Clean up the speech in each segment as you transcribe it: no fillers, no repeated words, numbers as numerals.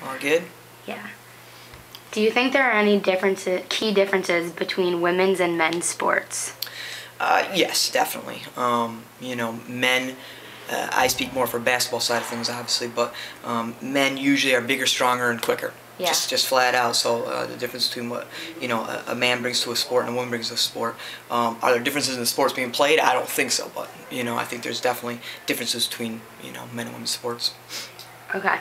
All good? Yeah. Do you think there are any key differences between women's and men's sports? Yes, definitely. Men, I speak more for basketball side of things, obviously, but men usually are bigger, stronger, and quicker. Yeah. Just flat out. So the difference between what a man brings to a sport and a woman brings to a sport. Are there differences in the sports being played? I don't think so, but I think there's definitely differences between men and women's sports. Okay.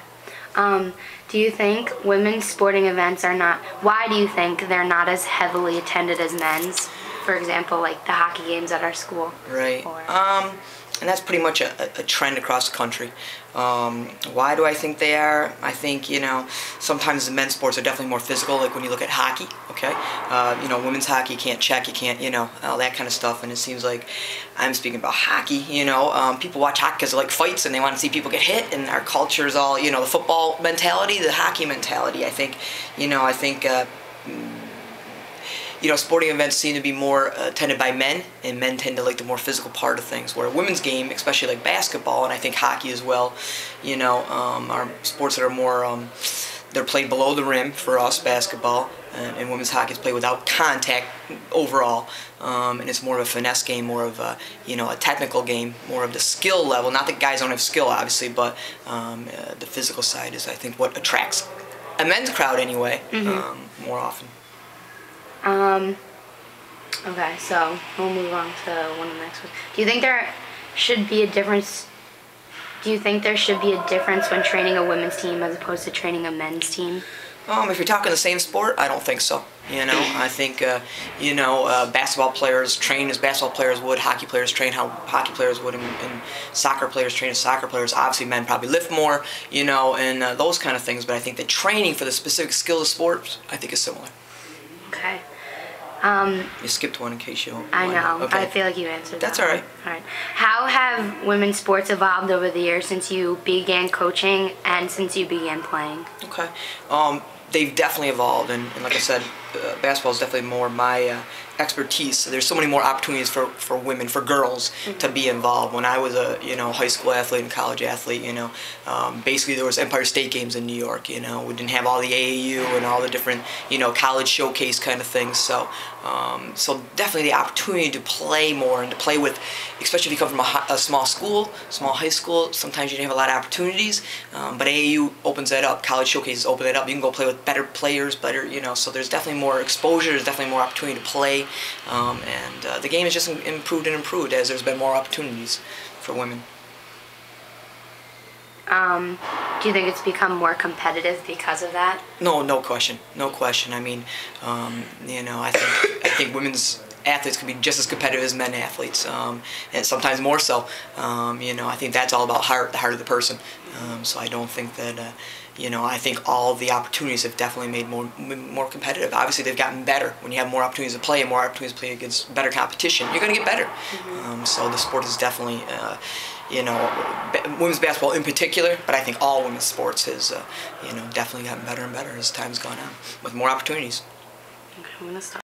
Do you think women's sporting events why do you think they're not as heavily attended as men's? For example, like the hockey games at our school. Right. And that's pretty much a trend across the country. Why do I think they are? I think, sometimes the men's sports are definitely more physical, like when you look at hockey, okay? Women's hockey, you can't check, you can't, all that kind of stuff. And it seems like, I'm speaking about hockey, people watch hockey because they like fights and they want to see people get hit. And our culture is all, the football mentality, the hockey mentality. I think, sporting events seem to be more attended by men, and men tend to like the more physical part of things. Where a women's game, especially like basketball, and I think hockey as well, are sports that are more, they're played below the rim for us, basketball, and women's hockey is played without contact overall, and it's more of a finesse game, more of a, a technical game, more of the skill level. Not that guys don't have skill, obviously, but the physical side is, I think, what attracts a men's crowd anyway, more often. Okay, so we'll move on to one of the next ones. Do you think there should be a difference? Do you think there should be a difference when training a women's team as opposed to training a men's team? If you're talking the same sport, I don't think so. I think, basketball players train as basketball players would, hockey players train how hockey players would, and soccer players train as soccer players. Obviously, men probably lift more, and those kind of things, but I think the training for the specific skill of sports, I think is similar. Okay. You skipped one in case you don't. I know. Okay. I feel like you answered that. That's all right. All right. How have women's sports evolved over the years since you began coaching and since you began playing? Okay. They've definitely evolved, and like I said, basketball is definitely more my expertise. So there's so many more opportunities for women, for girls, to be involved. When I was a high school athlete and college athlete, basically there was Empire State Games in New York. We didn't have all the AAU and all the different college showcase kind of things. So definitely the opportunity to play more and to play with, especially if you come from a small school, small high school. Sometimes you don't have a lot of opportunities, but AAU opens that up. College showcases open it up. You can go play with better players, so there's definitely more exposure. There's definitely more opportunity to play. And the game has just improved and improved as there's been more opportunities for women. Do you think it's become more competitive because of that? No question. I mean, I think women's athletes can be just as competitive as men athletes, and sometimes more so. I think that's all about the heart of the person. So I don't think that. I think all of the opportunities have definitely made more competitive. Obviously, they've gotten better. When you have more opportunities to play and more opportunities to play against better competition, you're going to get better. So the sport is definitely, women's basketball in particular, but I think all women's sports has, definitely gotten better and better as time's gone on with more opportunities. Okay, I'm going to stop.